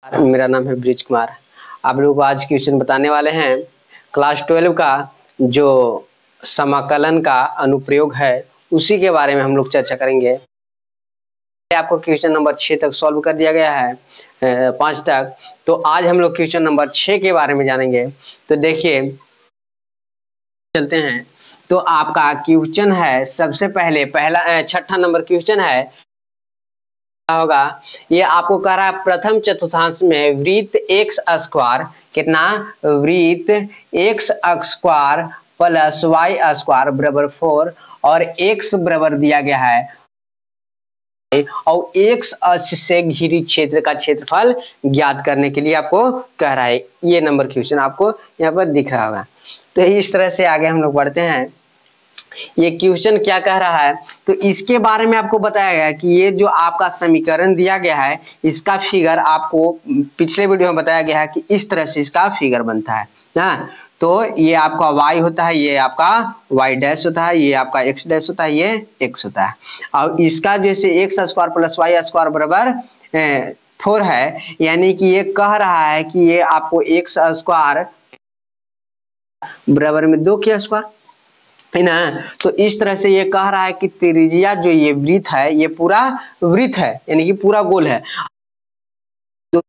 मेरा नाम है ब्रिज कुमार। आप लोगों को आज क्वेश्चन बताने वाले हैं। क्लास 12 का जो समाकलन का अनुप्रयोग है उसी के बारे में हम लोग चर्चा करेंगे। आपको क्वेश्चन नंबर 6 तक सॉल्व कर दिया गया है, 5 तक। तो आज हम लोग क्वेश्चन नंबर 6 के बारे में जानेंगे। तो देखिए चलते हैं। तो आपका क्वेश्चन है, सबसे पहले पहला छठा नंबर क्वेश्चन है होगा। ये आपको कह रहा है प्रथम चतुर्थांश में वृत्त एक्स स्क्वायर कितना, वृत्त x square plus y square बराबर 4 और एक्स बराबर दिया गया है और एक्स अक्ष से घिरी क्षेत्र का क्षेत्रफल ज्ञात करने के लिए आपको कह रहा है। ये नंबर क्वेश्चन आपको यहाँ पर दिख रहा होगा। तो इस तरह से आगे हम लोग बढ़ते हैं। ये क्वेश्चन क्या कह रहा है, तो इसके बारे में आपको बताया गया कि ये जो आपका समीकरण दिया गया है इसका फिगर आपको पिछले वीडियो में बताया गया है कि इस तरह से इसका फिगर बनता है ना। तो ये आपका y होता है, ये आपका y डैश होता है, ये आपका x डैश होता है, ये x होता है। और इसका जैसे x square plus y square बराबर 4 है, यानी कि ये कह रहा है कि ये आपको एक्स स्क्वायर बराबर में 2 के स्क्वायर है ना। तो इस तरह से ये कह रहा है कि त्रिज्या जो ये वृत्त है ये पूरा वृत्त है, यानी कि पूरा गोल है। तो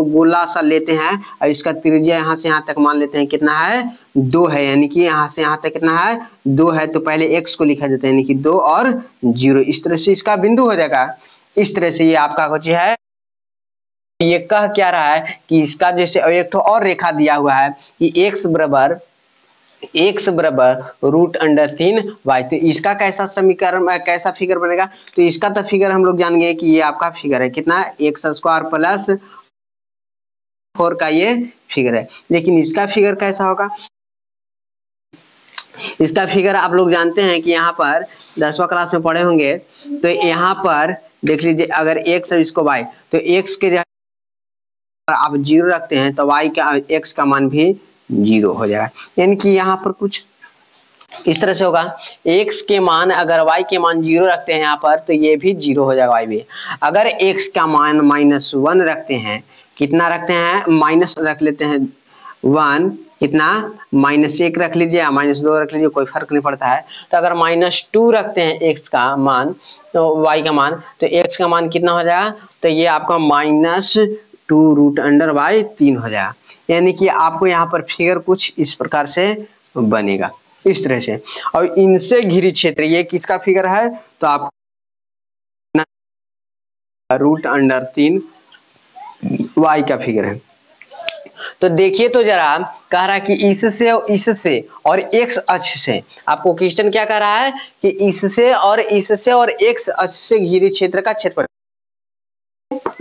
गोला सा लेते हैं और इसका त्रिज्या यहाँ से यहाँ तक मान लेते हैं कितना है, 2 है, यानी कि यहाँ से यहाँ तक कितना है, 2 है। तो पहले x को लिखा जाता है, यानी कि 2 और 0, इस तरह से इसका बिंदु हो जाएगा। इस तरह से ये आपका कुछ है। ये कह क्या रहा है कि इसका जैसे एक तो और रेखा दिया हुआ है कि x बराबर √3y। तो इसका कैसा समीकरण, कैसा फिगर बनेगा, तो इसका तो फिगर हम लोग जान गए कि ये आपका फिगर है कितना, एक्स स्क्वायर प्लस 4 का ये फिगर है। लेकिन इसका फिगर कैसा होगा, इसका फिगर आप लोग जानते हैं कि यहाँ पर 10वां क्लास में पढ़े होंगे। तो यहाँ पर देख लीजिए, अगर एक्स है इसको y, तो x के जगह आप 0 रखते हैं तो y का x का मान भी 0 हो जाएगा। यानी कि यहाँ पर कुछ इस तरह से होगा, x के मान अगर y के मान 0 रखते हैं यहाँ पर तो ये भी 0 हो जाएगा y भी। अगर x का मान -1 रखते हैं, कितना रखते हैं, माइनस रख लेते हैं 1, कितना -1 रख लीजिए, -2 रख लीजिए, कोई फर्क नहीं पड़ता है। तो अगर -2 रखते हैं x का मान, तो y का मान, तो x का मान कितना हो जाएगा, तो ये आपका -2√3 हो जाएगा। यानी कि आपको यहाँ पर फिगर कुछ इस प्रकार से बनेगा, इस तरह से। और इनसे घिरी क्षेत्र, ये किसका फिगर है, तो आप √3 y का फिगर है। तो देखिए तो जरा कह रहा है कि इससे और x अक्ष से, आपको क्वेश्चन क्या कह रहा है कि इससे और x अक्ष से घिरी क्षेत्र का क्षेत्रफल,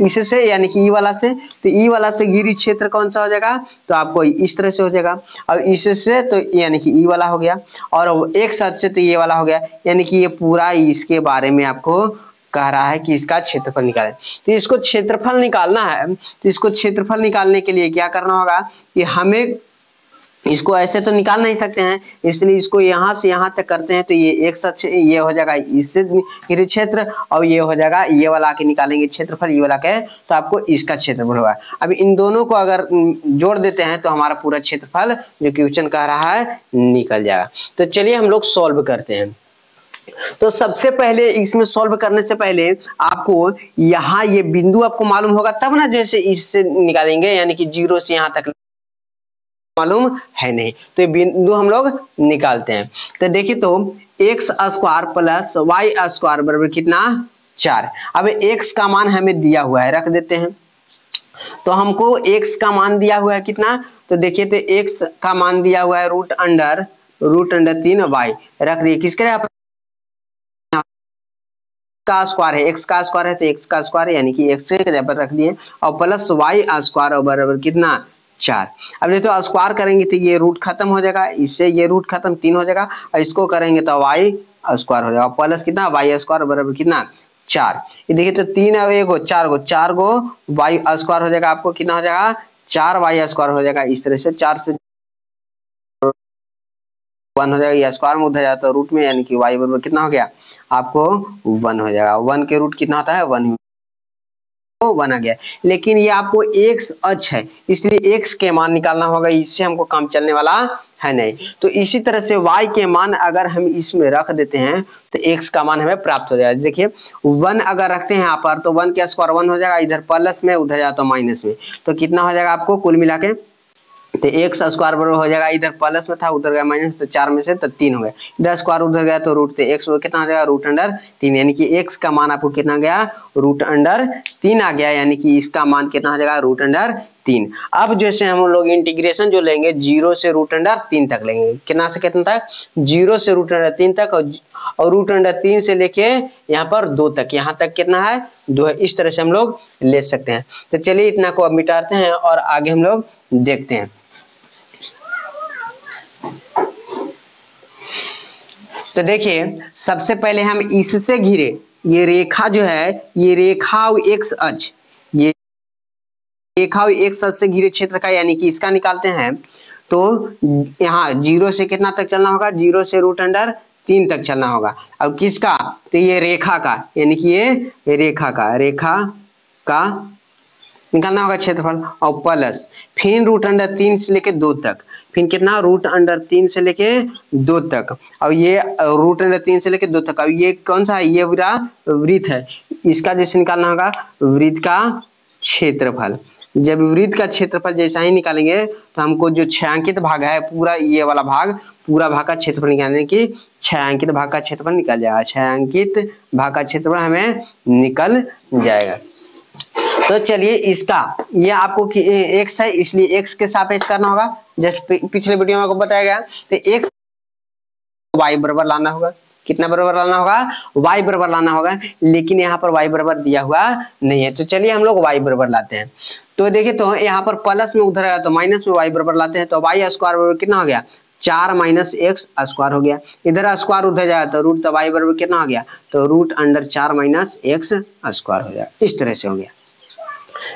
इससे यानी कि ई वाला से, तो ई वाला से घिरी क्षेत्र कौन सा हो जाएगा, तो आपको इस तरह से हो जाएगा। और इससे तो यानी कि ई वाला हो गया, और एक साथ से तो ये वाला हो गया। यानी कि ये पूरा इसके बारे में आपको कह रहा है कि इसका क्षेत्रफल निकालें। तो इसको क्षेत्रफल निकालना है, तो इसको क्षेत्रफल निकालने के लिए क्या करना होगा कि हमें इसको ऐसे तो निकाल नहीं सकते हैं, इसलिए इसको यहाँ से यहाँ तक करते हैं। तो ये एक साथ ये हो जाएगा इससे घिरे क्षेत्र, और ये हो जाएगा, ये वाला के निकालेंगे क्षेत्रफल, ये वाला के, तो आपको इसका क्षेत्रफल होगा। अब इन दोनों को अगर जोड़ देते हैं तो हमारा पूरा क्षेत्रफल जो क्वेश्चन कह रहा है निकल जाएगा। तो चलिए हम लोग सॉल्व करते हैं। तो सबसे पहले इसमें सॉल्व करने से पहले आपको यहाँ ये बिंदु आपको मालूम होगा तब ना, जैसे इससे निकालेंगे, यानी कि 0 से यहाँ तक मालूम है नहीं, तो ये बिंदु हम लोग निकालते हैं। तो देखिए, तो x square plus y square बराबर कितना, 4। अब एक्स का मान हमें दिया हुआ है, रख देते हैं। तो हमको एक्स का मान दिया हुआ है कितना, तो देखिए, तो एक्स का मान दिया हुआ है √3 वाई, रख दिए। किसके लिए का स्क्वायर है, एक्स का स्क्वायर है तो एक्स का स्क्वायर, यानी कि एक्स के जगह पर रख दिए, और प्लस वाई स्क्वायर बराबर कितना, 4। अब देखो स्क्वायर करेंगे तो ये रूट खत्म हो जाएगा, इससे ये रूट खत्म, 3 हो जाएगा, और इसको करेंगे तो वाई स्क्वायर हो जाएगा, प्लस कितना, वाई स्क्वायर बराबर कितना, 4। ये देखिए, तो 3 और 1 4 गो वाई स्क्वायर हो जाएगा, आपको कितना हो जाएगा, 4 वाई स्क्वायर हो जाएगा। इस तरह से 4 से 1 हो जाएगा, ये स्क्वायर में उधर जाता है रूट में, यानी कि वाई बराबर कितना हो गया, आपको 1 हो जाएगा। 1 के रूट कितना होता है, 1। 1 आ गया, लेकिन ये आपको x अक्ष है इसलिए x के मान निकालना होगा, इससे हमको काम चलने वाला है नहीं। तो इसी तरह से y के मान अगर हम इसमें रख देते हैं तो x का मान हमें प्राप्त हो जाएगा। देखिए 1 अगर रखते हैं यहाँ पर तो 1 के स्क्वायर 1 हो जाएगा, इधर प्लस में उधर जाए तो माइनस में, तो कितना हो जाएगा आपको कुल मिला के, तो एक्स स्क्वायर बराबर हो जाएगा, इधर प्लस में था उधर गया माइनस, तो 4 में से तो 3 हो गया, इधर स्क्वायर उधर गया तो रूट, एक्स कितना आ जाएगा रूट अंडर 3, यानी कि एक्स का मान आपको कितना गया रूट अंडर 3 आ गया, यानी कि इसका मान कितना आ जाएगा रूट अंडर 3। अब जैसे हम लोग इंटीग्रेशन जो लेंगे 0 से रूट अंडर 3 तक लेंगे, कितना से कितना तक 0 से रूट अंडर 3 तक, और रूट अंडर 3 से लेके यहाँ पर 2 तक, यहाँ तक कितना है 2 है, इस तरह से हम लोग ले सकते हैं। तो चलिए इतना को अब मिटाते हैं और आगे हम लोग देखते हैं। तो देखिए सबसे पहले हम इससे घिरे ये रेखा जो है, ये रेखा एक्स अक्ष, ये रेखा एक्स अक्ष से घिरे क्षेत्र का यानी कि इसका निकालते हैं, तो यहाँ 0 से कितना तक चलना होगा 0 से रूट अंडर 3 तक चलना होगा। अब किसका, तो ये रेखा का, यानी कि ये रेखा का निकालना होगा क्षेत्रफल, और प्लस फिर रूट अंडर 3 से लेके 2 तक, फिर कितना रूट अंडर 3 से लेके 2 तक, और ये रूट अंडर 3 से लेके 2 तक, अब ये कौन सा है ये पूरा वृत्त है, इसका जैसे निकालना होगा वृत्त का क्षेत्रफल। जब वृत्त का क्षेत्रफल जैसा ही निकालेंगे तो हमको जो छायांकित भाग है पूरा ये वाला भाग, पूरा भाग का क्षेत्रफल निकालने की छायांकित भाग का क्षेत्रफल निकल जाएगा, छायांकित भाग का क्षेत्रफल हमें निकल जाएगा। तो चलिए इसका ये आपको x है इसलिए x के सापेक्ष करना होगा, जैसे पिछले वीडियो में आपको बताया गया, तो x y बराबर लाना होगा, कितना बराबर लाना होगा y बराबर लाना होगा, लेकिन यहाँ पर y बराबर दिया हुआ नहीं है, तो चलिए हम लोग y बराबर लाते हैं। तो देखिए तो यहाँ पर प्लस में उधर आया तो माइनस में y बराबर लाते हैं, तो y स्क्वायर बराबर कितना हो गया 4 माइनस एक्स स्क्वायर हो गया, इधर स्क्वायर उधर जाए तो रूट, तो y बराबर कितना हो गया तो root under 4 minus x square हो जाएगा, इस तरह से हो गया।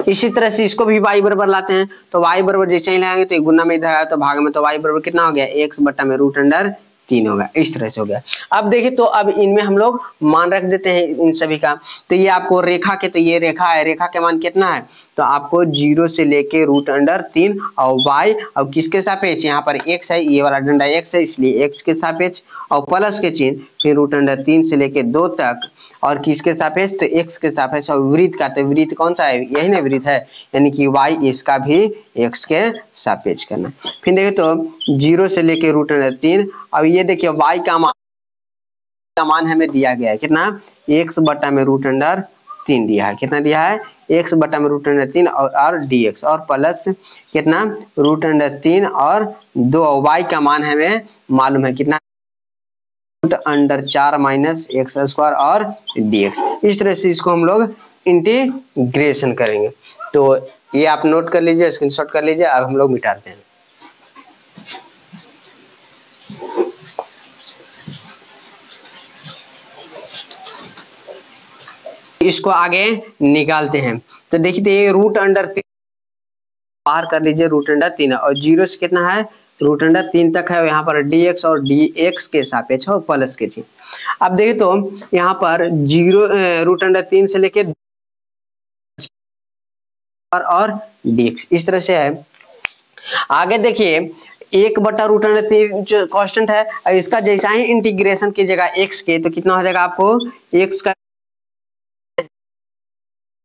इसी तरह से इसको भी y बराबर लाते हैं, तो y बराबर जैसे ही लाएंगे तो गुना में इधर आया तो भाग में, तो y बराबर कितना हो गया x बटा में रूट अंडर 3 होगा, इस तरह से हो गया। अब देखिए तो अब इनमें हम लोग मान रख देते हैं इन सभी का, तो ये आपको रेखा के, तो ये रेखा है, रेखा के मान कितना है तो आपको 0 से लेके रूट अंडर 3 और y, और किसके सापेक्ष यहाँ पर x है, ये वाला डंडा x है इसलिए x के सापेक्ष, और प्लस के चिन्ह फिर रूट अंडर 3 से लेके 2 तक, और किसके सापेक्ष तो x के सापेक्ष, और वृत्त का, तो वृत्त कौन सा है यही ना वृत्त है, यानी कि y इसका भी x के सापेक्ष करना। फिर देखिए तो 0 से लेके रूट अंडर 3, अब ये देखिए y का मान हमें दिया गया है कितना x बटा में रूट अंडर 3 दिया है, कितना दिया है x बटा में रूट अंडर 3 और dx, और प्लस कितना रूट अंडर 3 और 2, y का मान हमें मालूम है कितना root under 4 minus x square और dx। इस तरह से इसको हम लोग इंटीग्रेशन करेंगे, तो ये आप नोट कर लीजिए, स्क्रीनशॉट कर लीजिए। अब हम लोग मिटाते हैं। इसको आगे निकालते हैं, तो देखिए ये रूट अंडर 3 बाहर कर लीजिए, रूट अंडर 3 और 0 से कितना है रूट अंडर 3 तक है, यहाँ पर dx और dx के सापेक्ष और प्लस के चिन्ह। अब देखिए तो यहाँ पर 0 रूट अंडर 3 से लेके और dx इस तरह से है। आगे देखिए 1 बटा रूट अंडर 3 जो कांस्टेंट है, इसका जैसा ही इंटीग्रेशन कीजिएगा x के, तो कितना हो जाएगा आपको x का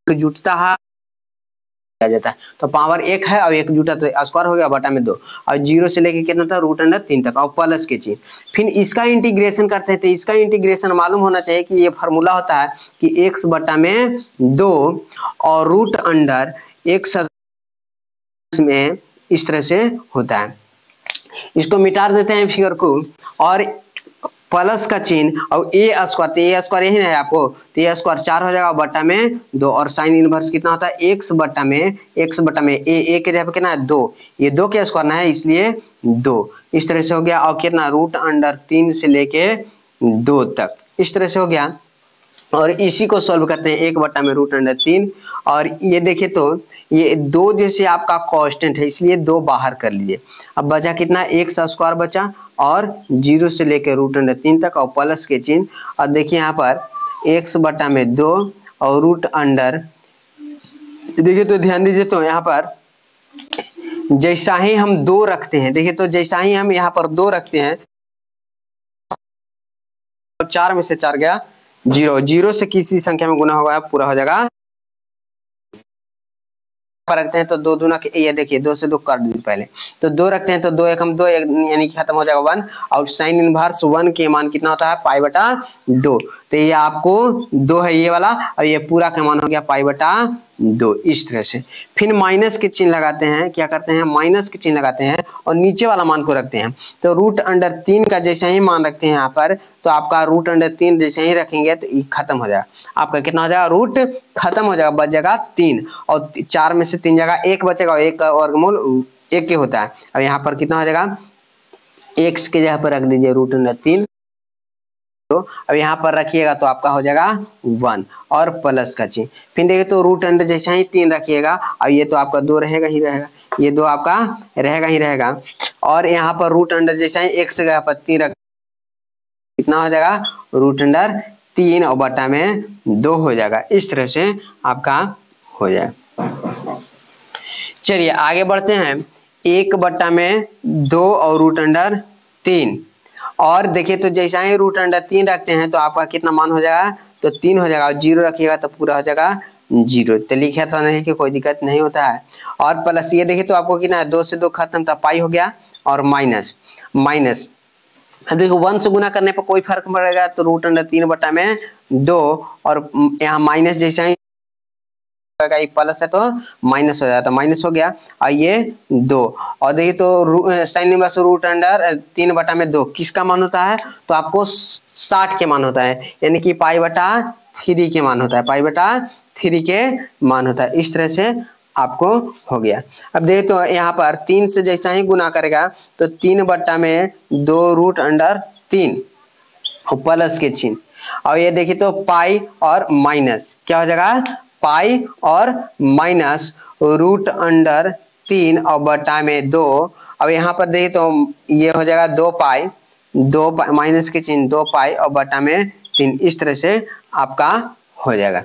जुटता है आ जाता है, तो पावर 1 है और 1 जुटा तो स्क्वायर हो गया बटा में 2, और 0 से लेके कितना था रूट अंडर 3 तक, और प्लस के चिन्ह। फिर इसका इंटीग्रेशन करते हैं, तो इसका इंटीग्रेशन मालूम होना चाहिए कि ये फार्मूला होता है कि x बटा में 2 और रूट अंडर x में इस तरह से होता है। इसको मिटा देते हैं फिगर को, और प्लस का चिन्ह और ए स्क्वायर, तो ए स्क्वायर यही है आपको, तो ए स्क्वायर 4 हो जाएगा बटा में 2, और साइन इनवर्स कितना होता है x बटा में ए के जगह पे कितना है 2, ये 2 के स्क्वायर ना है इसलिए 2, इस तरह से हो गया, और कितना रूट अंडर 3 से लेके 2 तक इस तरह से हो गया। और इसी को सॉल्व करते हैं 1 बटा में रूट अंडर 3, और ये देखिए तो ये 2 जैसे आपका कांस्टेंट है इसलिए 2 बाहर कर लीजिए, अब बचा कितना x स्क्वायर बचा, और 0 से लेकर रूट अंडर 3 तक और प्लस के चिन्ह, और देखिए यहाँ पर x बटा में 2 और रूट अंडर देखिए तो ध्यान दीजिए, तो यहाँ पर जैसा ही हम 2 रखते हैं, देखिए तो जैसा ही हम यहाँ पर 2 रखते हैं, 4 में से 4 गया 0, 0 से किसी संख्या में गुना होगा पूरा हो जाएगा। रखते हैं तो 2 दूना ये देखिए 2 से 2 कर दीजिए पहले, तो 2 रखते हैं तो 2 एकम 2 यानी खत्म हो जाएगा 1, और साइन इनवर्स 1 के मान कितना होता है पाई बटा 2, तो ये आपको 2 है ये वाला, और ये पूरा का मान हो गया पाई बटा 2। इस तरह से फिर माइनस के चिन्ह लगाते हैं, क्या करते हैं माइनस के चिन्ह लगाते हैं और नीचे वाला मान को रखते हैं, तो रूट अंडर 3 का जैसे ही मान रखते हैं यहाँ पर, तो आपका रूट अंडर 3 जैसे ही रखेंगे तो ये खत्म हो जाएगा, आपका कितना हो जाएगा रूट खत्म हो जाएगा, बच जाएगा 3, और 4 में से 3 जगह 1 बचेगा, और 1 का वर्गमूल 1 ही होता है। अब यहाँ पर कितना हो जाएगा, x के जगह पर रख दीजिए रूट अंडर 3, तो अब यहाँ पर रखिएगा तो आपका हो जाएगा 1 और प्लस का चिन्ह, फिर देखिए तो रूट अंडर जैसे ही 3 रखिएगा, और ये तो आपका 2 रहेगा ही रहेगा, ये 2 आपका रहेगा ही रहेगा, और यहाँ पर रूट अंडर जैसे ही x के जगह पर 3 रख, कितना हो जाएगा रूट अंडर 3 और बटा में 2 हो जाएगा। इस तरह से आपका हो जाए। चलिए आगे बढ़ते हैं, 1 बटा में 2 और रूट अंडर 3, और देखिए तो जैसा ही रूट अंडर 3 रखते हैं तो आपका कितना मान हो जाएगा, तो 3 हो जाएगा, और 0 रखिएगा तो पूरा हो जाएगा 0, तो लिखा था नहीं कि कोई दिक्कत नहीं होता है, और प्लस ये देखिए तो आपको कितना है 2 से 2 खत्म था पाई हो गया, और माइनस माइनस देखो 1 से गुना करने पर कोई फर्क पड़ेगा, तो रूट अंडर 3 बटा में 2, और यहाँ माइनस जैसे ही प्लस है तो माइनस हो जाता है, माइनस हो गया, और ये 2, और देखिए तो साइन इनवर्स रूट अंडर 3 बटा में 2 किसका मान होता है, तो आपको 60 के मान होता है, यानी कि पाई बटा 3 के मान होता है, पाई बटा 3 के मान होता है। इस तरह से आपको हो गया। अब देखिए तो यहाँ पर 3 से जैसा ही गुना करेगा तो 3 बटा में 2 रूट अंडर 3 और प्लस के चिन्ह, और ये देखिए तो पाई और माइनस क्या हो जाएगा, पाई और माइनस रूट अंडर 3 और बटा में 2, अब यहाँ पर देखिए तो ये हो जाएगा 2 पाई, 2 माइनस के चिन्ह 2 पाई और बटा में 3, इस तरह से आपका हो जाएगा।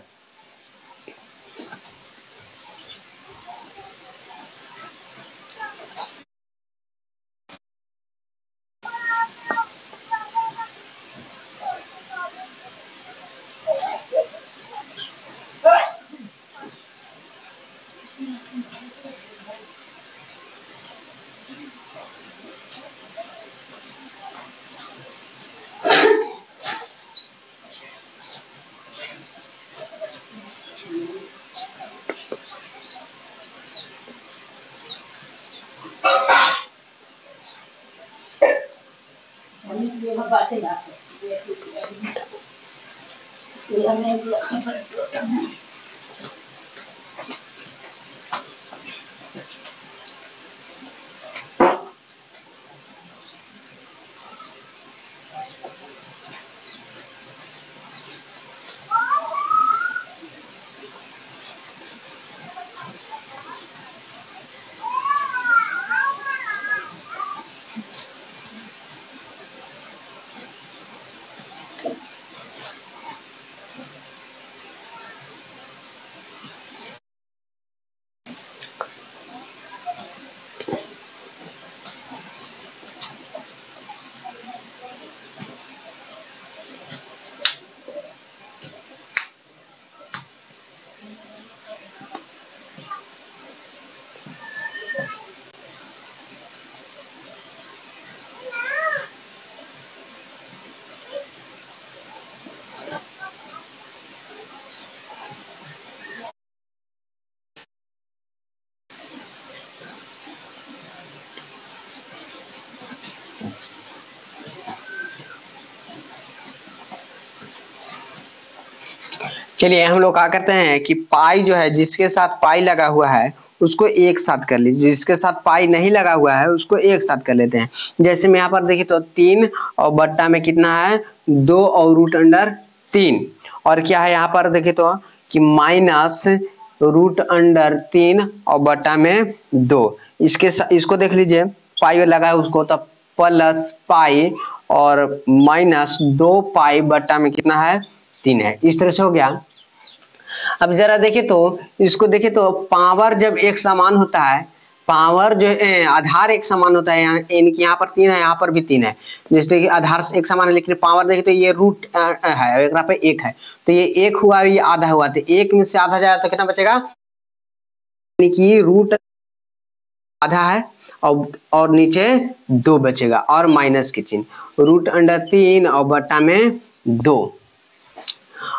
चलिए हम लोग क्या करते हैं कि पाई जो है जिसके साथ पाई लगा हुआ है उसको एक साथ कर लीजिए, जिसके साथ पाई नहीं लगा हुआ है उसको एक साथ कर लेते हैं। जैसे मैं यहाँ पर देखिए तो 3 और बट्टा में कितना है 2 और रूट अंडर 3, और क्या है यहाँ पर देखिए तो कि माइनस रूट अंडर 3 और बट्टा में 2, इसको देख लीजिए पाई लगा है उसको, तो प्लस पाई और माइनस 2 पाई बट्टा में कितना है 3 है। इस तरह से हो गया। अब जरा देखे तो इसको देखे तो पावर जब एक समान होता है, पावर जो आधार एक समान होता है, यहाँ पर 3 है, यहाँ पर भी 3 है, जैसे कि आधार एक समान है लेकिन पावर देखे तो ये रूट है, यहाँ पे 1 है, तो ये 1 हुआ, ये आधा हुआ, तो 1 में से आधा जाए तो कितना बचेगा, कि रूट आधा है और नीचे 2 बचेगा और माइनस के चिन्ह, रूट अंडर 3 और बट्टा में 2,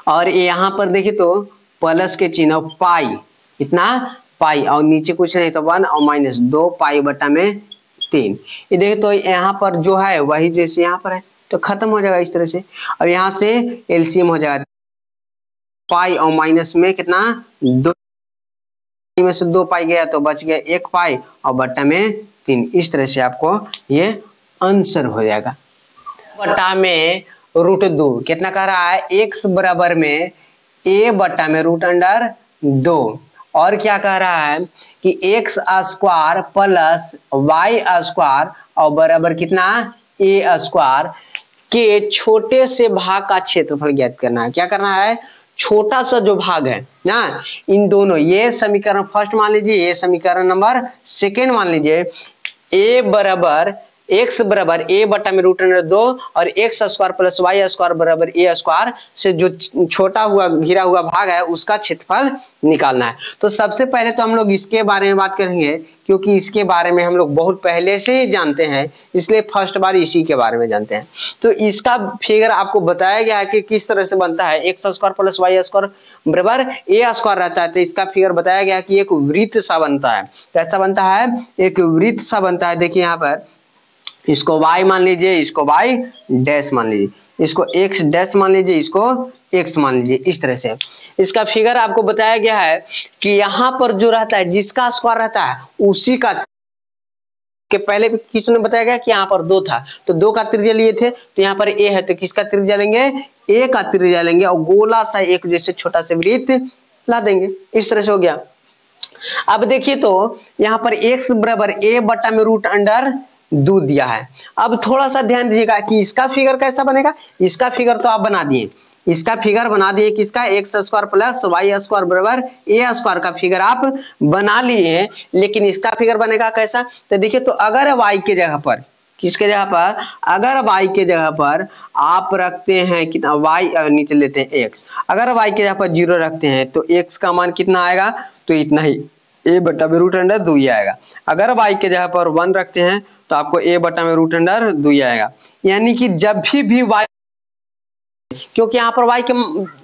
और यहाँ पर देखिए तो प्लस के चिन्ह और पाई, कितना पाई, और नीचे कुछ नहीं तो 1 और माइनस 2 पाई बटा में 3। ये देखिए तो यहाँ पर जो है वही जैसे यहाँ पर है, तो खत्म हो जाएगा इस तरह से। अब यहाँ से एलसीएम हो जाएगा, पाई और माइनस में कितना 2 में से 2 पाई गया तो बच गया 1 पाई और बट्टा में 3। इस तरह से आपको ये आंसर हो जाएगा। बट्टा में √2 कितना कह रहा है, x बराबर में a बट्टा में रूट अंडर 2, और क्या कह रहा है कि x square plus y square और बराबर कितना a स्क्वायर के छोटे से भाग का क्षेत्रफल ज्ञात करना है। क्या करना है, छोटा सा जो भाग है ना, इन दोनों, ये समीकरण फर्स्ट मान लीजिए, ये समीकरण नंबर सेकेंड मान लीजिए, a बराबर x बराबर a बटा में रूट अंडर 2 और x square plus y square बराबर a स्क्वायर से जो छोटा हुआ घिरा हुआ भाग है उसका क्षेत्रफल निकालना है। तो सबसे पहले तो हम लोग इसके बारे में बात करेंगे, क्योंकि इसके बारे में हम लोग बहुत पहले से ही जानते हैं, इसलिए फर्स्ट बार इसी के बारे में जानते हैं। तो इसका फिगर आपको बताया गया है कि किस तरह से बनता है, x square plus y square बराबर a स्क्वायर रहता है, तो इसका फिगर बताया गया कि एक वृत्त सा बनता है। कैसा बनता है, एक वृत्त सा बनता है। देखिए यहाँ पर इसको y मान लीजिए, इसको y डैश मान लीजिए, इसको x डैश मान लीजिए, इसको x मान लीजिए। इस तरह से इसका फिगर आपको बताया गया है कि यहाँ पर जो रहता है, जिसका स्क्वायर रहता है उसी का, के पहले भी किसी ने बताया गया कि यहाँ पर 2 था, तो 2 का त्रिज्या लिए थे, तो यहाँ पर a है, तो किसका त्रिज्या लेंगे, a का त्रिज्या लेंगे और गोला सा एक जैसे छोटा सा वृत्त ला देंगे। इस तरह से हो गया। अब देखिए तो यहाँ पर x बराबर a बटा में रूट अंडर 2 दिया है। अब थोड़ा सा ध्यान दीजिएगा कि इसका फिगर कैसा बनेगा, इसका फिगर तो आप बना दिए, इसका फिगर बना दिए किसका, x square plus y square बराबर a स्क्वायर का फिगर आप बना लिए, लेकिन इसका फिगर बनेगा कैसा, तो देखिए तो अगर y के जगह पर, किसके जगह पर, अगर y के जगह पर आप रखते हैं कितना, y नीचे लेते हैं x, अगर y के जगह पर 0 रखते हैं तो x का मान कितना आएगा, तो इतना ही a बटा में रूट अंडर 2 ही आएगा। अगर y के जगह पर 1 रखते हैं तो आपको a बटा में रूट अंडर 2 ही आएगा। यानी कि जब भी y, क्योंकि यहाँ पर y के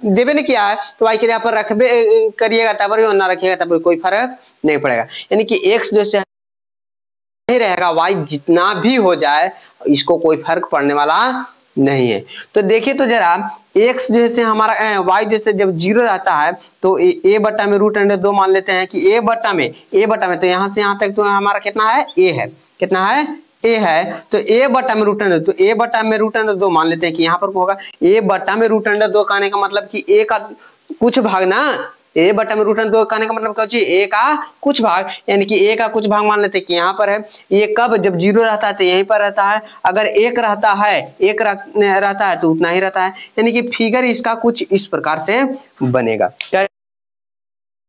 देवे नहीं किया है, तो y के जगह पर रखबे करिएगा तब भी, ना रखिएगा तब कोई फर्क नहीं पड़ेगा। यानी कि x जैसे नहीं रहेगा, y जितना भी हो जाए इसको कोई फर्क पड़ने वाला नहीं है। तो देखिए तो जरा x जैसे हमारा y जैसे जब 0 रहता है तो a बटा में रूट अंडर 2 मान लेते हैं कि a बटा में तो यहाँ से यहाँ तक तो हमारा कितना है, a है, कितना है, a है, तो a बटा में रूट अंडर, तो a बटा में रूट अंडर 2 मान लेते हैं कि यहाँ पर होगा a बटा में रूट अंडर 2 कहने का मतलब कि a का कुछ भाग ना, a बटा में रूट अंडर 2 कहने का मतलब क्या चाहिए, a का कुछ भाग, यानी कि a का कुछ भाग मान लेते हैं कि यहाँ पर है। ये कब, जब 0 रहता है तो यहीं पर रहता है, अगर 1 रहता है, 1 रहता है तो उतना ही रहता है। यानी कि फिगर इसका कुछ इस प्रकार से बनेगा।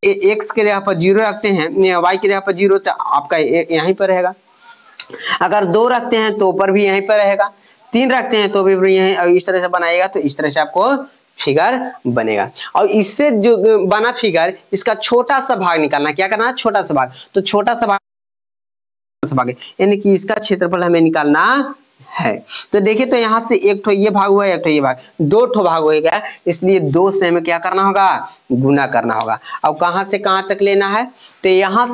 x के जगह पर 0 रखते हैं, y के जगह पर 0 तो आपका यहीं पर रहेगा, अगर 2 रखते हैं तो ऊपर भी यहीं पर रहेगा, 3 रखते हैं तो भी यहीं, इस तरह से बनाएगा। तो इस तरह से आपको फिगर बनेगा। और इससे जो बना फिगर, इसका छोटा सा भाग निकालना, क्या करना है, छोटा सा भाग, तो छोटा सा भाग यानी कि इसका क्षेत्रफल हमें निकालना है। तो देखिए तो यहाँ से एक ठो ये भाग हुआ, एक ठो ये भाग, 2 ठो भाग हो गया, इसलिए 2 से हमें क्या करना होगा, गुना करना होगा। अब कहाँ से कहाँ तक लेना है, तो यहाँ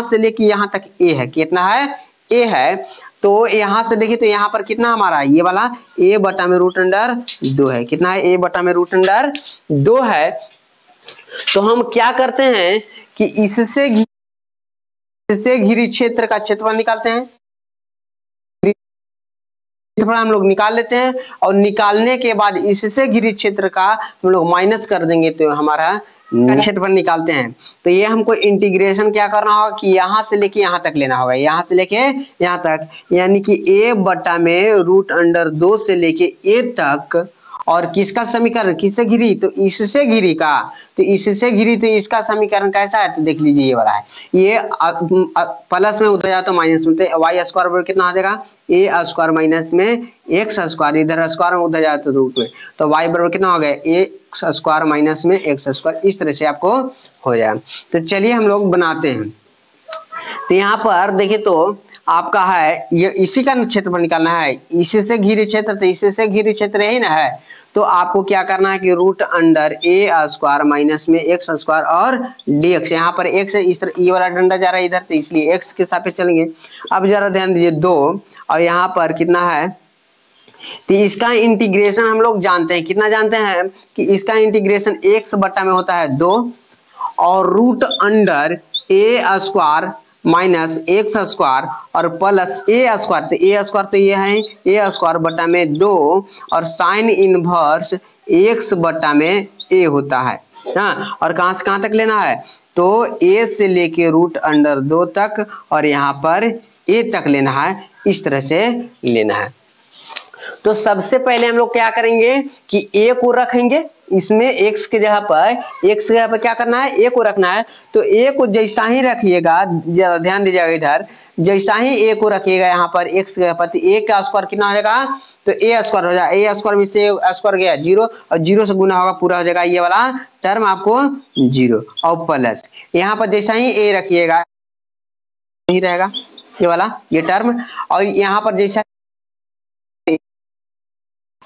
से लेके यहाँ तक a है, कितना है, a है, तो यहाँ से देखिए तो यहाँ पर कितना हमारा ये वाला a बटा में रूट अंडर 2 है, कितना है, a बटा में रूट अंडर 2 है। तो हम क्या करते हैं कि इससे घिरी क्षेत्र का क्षेत्रफल निकालते हैं, हम लोग निकाल लेते हैं, और निकालने के बाद इससे घिरी क्षेत्र का हम लोग माइनस कर देंगे तो हमारा क्षेत्रफल निकालते हैं। तो ये हमको इंटीग्रेशन क्या करना होगा कि यहाँ से लेके यहाँ तक लेना होगा, यहाँ से लेके यहाँ तक, यानी कि a बटा में रूट अंडर 2 से लेके a तक, और किसका समीकरण किससे घिरी, तो इससे घिरी का, तो इससे घिरी तो इसका समीकरण कैसा है, तो देख लीजिए ये वाला है, ये प्लस में उधर जाए तो माइनस में, तो वाई स्क्वायर बराबर कितना आ जाएगा, ए स्क्वायर माइनस में एक्स स्क्वायर, इधर स्क्वायर में उधर जाए तो रूट में, तो वाई बराबर कितना हो गया, ए स्क्वायर माइनस में एक्स स्क्वायर, इस तरह से आपको हो जाए। तो चलिए हम लोग बनाते हैं। तो यहाँ पर देखिए तो आपका है ये इसी का क्षेत्रफल निकालना है, इसी से घिरे क्षेत्र, तो इसी से घिरे क्षेत्र यही ना है, तो आपको क्या करना है कि रूट अंडर ए स्क्वायर माइनस में एक्स स्क्वायर और डी एक्स, यहाँ पर एक्स इस तरह ये वाला डंडा जा रहा है इधर, तो इसलिए एक्स के साथ चलेंगे। अब जरा ध्यान दीजिए 2 और यहाँ पर कितना है, तो इसका इंटीग्रेशन हम लोग जानते हैं, कितना जानते हैं कि इसका इंटीग्रेशन एक्स बट्टा में होता है 2 और रूट अंडर ए स्क्वायर माइनस एक्स स्क्वायर और प्लस ए स्क्वायर, तो ए स्क्वायर तो ये है ए स्क्वायर बटा में 2 और साइन इनवर्स एक्स बटा में ए होता है। हाँ, और कहां से कहां तक लेना है, तो ए से लेके रूट अंडर 2 तक और यहाँ पर ए तक लेना है, इस तरह से लेना है। तो सबसे पहले हम लोग क्या करेंगे कि ए को रखेंगे, इसमें x के जगह पर क्या करना है, a को रखना है, तो a को जैसा ही रखिएगा, जरा ध्यान दीजिएगा इधर, जैसा ही a को रखिएगा यहाँ पर x के जगह पर, तो a का स्क्वायर कितना हो जाएगा, तो a स्क्वायर हो जाएगा, a स्क्वायर में से स्क्वायर गया 0 और 0 से गुना होगा पूरा हो जाएगा ये वाला टर्म आपको 0 और प्लस यहाँ पर जैसा ही a रखिएगा ही रहेगा ये वाला ये टर्म, और यहाँ पर जैसा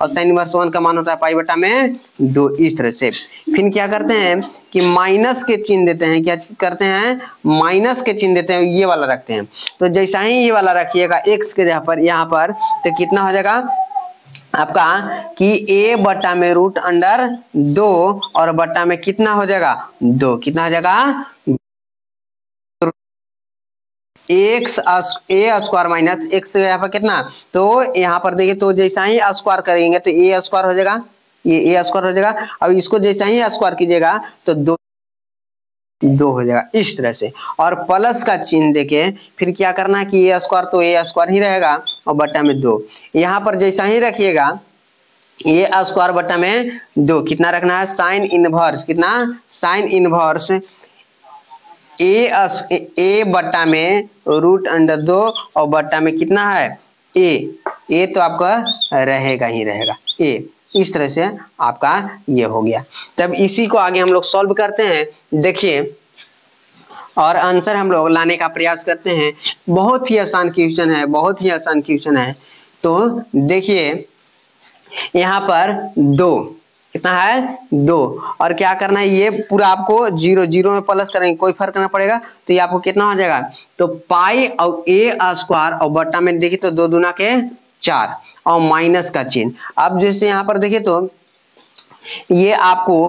और साइन इनवर्स 1 का मान होता है पाई बटा में 2, इस तरह से। फिर क्या करते हैं कि माइनस के चिन्ह देते हैं, क्या करते हैं माइनस के चिन्ह देते हैं, ये वाला रखते हैं, तो जैसा ही ये वाला रखिएगा x के जगह पर यहाँ पर, तो कितना हो जाएगा आपका कि a बटा में रूट अंडर 2 और बटा में कितना हो जाएगा 2, कितना हो जाएगा एक्स ए स्क्वायर माइनस एक्स यहाँ पर कितना, तो यहाँ पर देखिए तो जैसा ही स्क्वायर करेंगे तो ए स्क्वायर हो जाएगा, ये ए स्क्वायर हो जाएगा, अब इसको जैसा ही स्क्वायर कीजिएगा तो 2 हो जाएगा, इस तरह से। और प्लस का चिन्ह देके फिर क्या करना है कि ए स्क्वायर तो ए स्क्वायर ही रहेगा और बटा में 2, यहाँ पर जैसा ही रखिएगा ए स्क्वायर बटा में 2, कितना रखना है साइन इनवर्स, कितना साइन इनवर्स ए बट्टा में रूट अंडर 2 और बट्टा में कितना है ए तो आपका रहेगा ही रहेगा ए, इस तरह से आपका ये हो गया। तब इसी को आगे हम लोग सॉल्व करते हैं, देखिए और आंसर हम लोग लाने का प्रयास करते हैं। बहुत ही आसान क्वेश्चन है, बहुत ही आसान क्वेश्चन है। तो देखिए यहाँ पर 2 कितना है 2 और क्या करना है ये पूरा आपको 0 0 में प्लस करेंगे, कोई फर्क ना पड़ेगा, तो ये आपको कितना हो जाएगा, तो पाई और ए स्क्वायर और बट्टा में देखिए तो 2 दूना के 4 और माइनस का चिन्ह। अब जैसे यहाँ पर देखिए तो ये आपको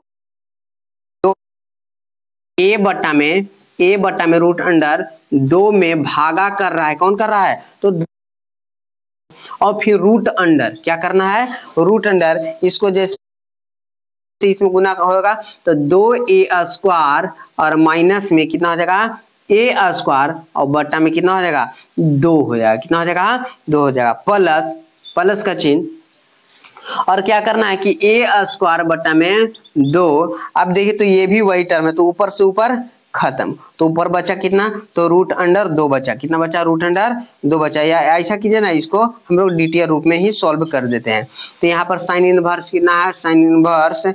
ए बट्टा में रूट अंडर 2 में भागा कर रहा है, कौन कर रहा है, तो और फिर रूट अंडर क्या करना है, रूट अंडर इसको जैसे इसमें गुना होगा तो 2a स्क्वायर और माइनस में कितना हो जाएगा ए स्क्वायर और बट्टा में कितना हो जाएगा 2 हो जाएगा, कितना हो जाएगा 2 हो जाएगा, प्लस का चिन्ह और क्या करना है कि ए स्क्वायर बट्टा में 2। अब देखिए तो ये भी वही टर्म है, तो ऊपर से ऊपर खत्म, तो ऊपर बचा कितना, तो रूट अंडर 2 बचा, कितना बचा रूट अंडर 2 बचा, या ऐसा कीजिए ना इसको हम लोग डीटीआर रूप में ही सॉल्व कर देते हैं। तो यहाँ पर साइन इनवर्स कितना है, साइन इनवर्स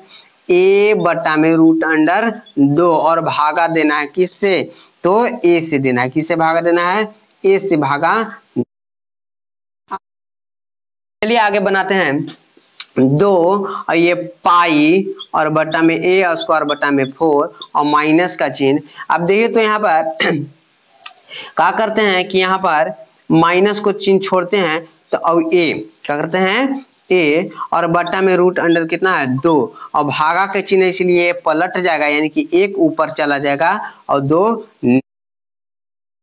ए बटा में रूट अंडर 2 और भागा देना है किससे, तो ए से देना है, किससे भागा देना है, ए से भागा। चलिए आगे बनाते हैं 2 और ये पाई और बटा में ए स्क्वायर बटा में 4 और माइनस का चिन्ह। अब देखिए तो यहाँ पर क्या करते हैं कि यहाँ पर माइनस को चिन्ह छोड़ते हैं, तो अब ए क्या करते हैं ए और बटा में रूट अंडर कितना है 2 और भागा के चिन्ह इसलिए पलट जाएगा, यानी कि 1 ऊपर चला जाएगा और 2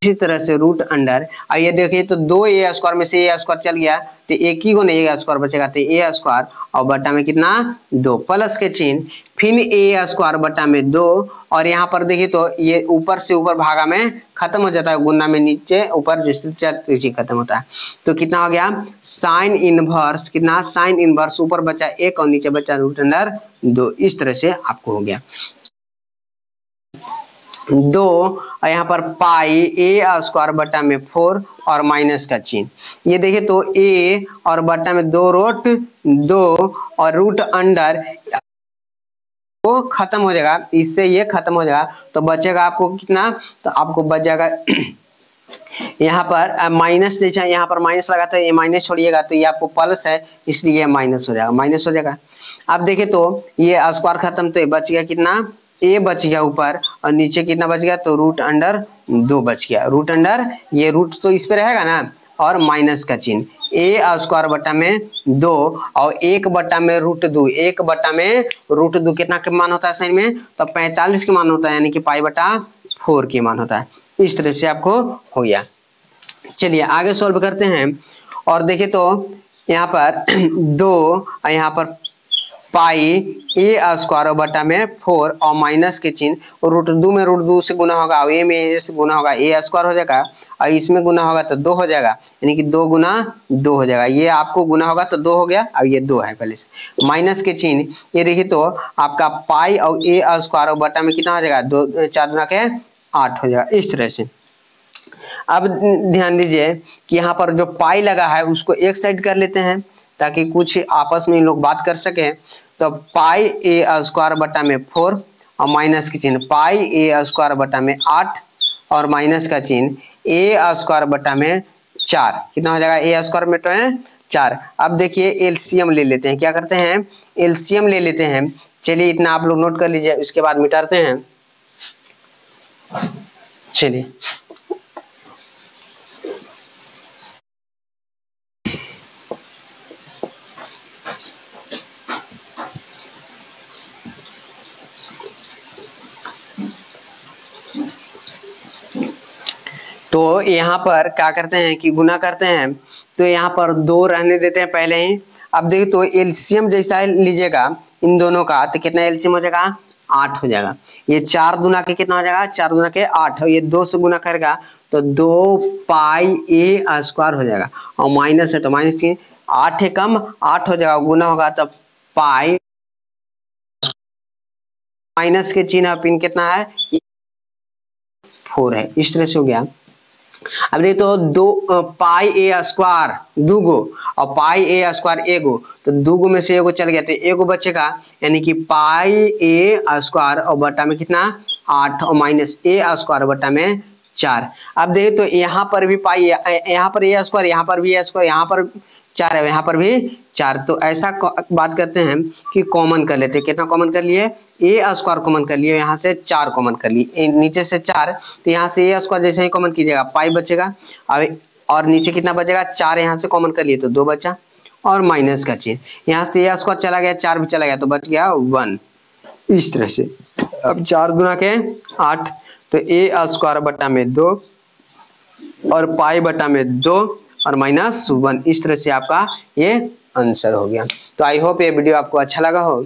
इसी तरह से रूट अंडर, आइए देखिए तो 2a² में से a² चल गया तो एक ही गुना a² बचेगा, तो a² और बटा में कितना 2 प्लस के चिन्ह, फिर a² बटा में 2, और यहाँ पर देखिए तो ये ऊपर से ऊपर भागा में खत्म हो जाता है, गुना में नीचे ऊपर जिससे खत्म होता है, तो कितना हो गया साइन इनवर्स, कितना साइन इनवर्स, ऊपर बचा 1 और नीचे बचा रूट अंडर 2। इस तरह से आपको हो गया 2, और यहाँ पर पाई a² बटा में 4 और माइनस का चिन्ह, ये देखिए तो a और बटा में 2 रूट 2 और रूट अंडर वो खत्म हो जाएगा, इससे ये खत्म हो जाएगा, तो बचेगा आपको कितना, तो आपको बच जाएगा यहाँ पर माइनस, जैसे यहाँ पर माइनस लगा था ये माइनस छोड़िएगा तो ये आपको प्लस है, इसलिए माइनस हो जाएगा, माइनस हो जाएगा। अब देखिए तो ये स्क्वायर खत्म, तो ये बच गया कितना a बच गया ऊपर, और नीचे कितना बच गया, तो रूट अंडर 2 बच गया, रूट अंडर ये रूट तो इस पे रहेगा ना, और माइनस का चिन्ह a² बटा में 2 और 1 बटा में रूट 2, 1 बटा में रूट 2 कितना के मान होता है साइन में, तो 45 के मान होता है, यानी कि पाई बटा 4 के मान होता है। इस तरह से आपको हो गया। चलिए आगे सॉल्व करते हैं, और देखिए तो यहाँ पर 2 और यहाँ पर पाई a² बटा में 4 और माइनस के चिन्ह, रूट 2 में रूट 2 से गुना होगा, a में a से गुना होगा, a² हो जाएगा, और इसमें गुना होगा तो 2 हो जाएगा, यानी कि 2 गुना 2 हो जाएगा, ये आपको गुना होगा तो 2 हो गया, और ये 2 है पहले से, माइनस के चिन्ह, ये देखिए तो आपका पाई और a² बटा में कितना हो जाएगा, 2 4 गुना के 8 हो जाएगा। इस तरह से अब ध्यान दीजिए कि यहाँ पर जो पाई लगा है उसको एक साइड कर लेते हैं, ताकि कुछ आपस में लोग बात कर सके, तो पाई a² बटा में 4 और माइनस के चिन्ह, पाई a² बटा में 8 और माइनस का चिन्ह a² बटा में 4, कितना हो जाएगा, a² में तो है 4। अब देखिए एलसीएम ले लेते हैं, क्या करते हैं एलसीएम ले लेते हैं, चलिए इतना आप लोग नोट कर लीजिए, उसके बाद मिटाते हैं। चलिए तो यहाँ पर क्या करते हैं कि गुना करते हैं, तो यहाँ पर 2 रहने देते हैं पहले ही। अब देखिए तो एलसीएम जैसा लीजिएगा इन दोनों का, तो कितना एलसीएम हो जाएगा 8 हो जाएगा, ये 4 गुना के कितना हो जाएगा, 4 गुना के 8, और ये 2 से गुना करेगा तो 2 पाई a² हो जाएगा, और माइनस है तो माइनस की 8 है कम 8 हो जाएगा, गुना होगा तो पाई, माइनस के चिन्ह पिन कितना है 4 है। इस तरह से हो गया। अब देखिए तो 2 पाई a² 2 गो और पाई a² 1 गो, तो 2 गो में से 1 गो चल गया तो 1 गो बचेगा, यानी कि पाई a² और बटा में कितना 8 और माइनस a² बटा में 4। अब देखिए तो यहाँ पर भी पाई, यहाँ पर a², यहाँ पर भी a², यहाँ पर 4 है, यहाँ पर भी 4, तो ऐसा बात करते हैं कि कॉमन कर लेते हैं, कितना कॉमन कर लिए a² कॉमन कर लिए, यहाँ से 4 कॉमन कर लिए, नीचे से 4, तो यहाँ से a² जैसे ही कॉमन कीजिएगा पाई बचेगा, अब और नीचे कितना बचेगा 4, यहाँ से कॉमन कर लिए तो 2 बचा, और माइनस का चिन्ह, यहाँ से a² चला गया 4 भी चला गया तो बच गया 1। इस तरह से अब 4 गुना के 8, तो a² बटा में 2 और पाई बटा में 2 और माइनस 1। इस तरह से आपका ये आंसर हो गया। तो आई होप ये वीडियो आपको अच्छा लगा हो।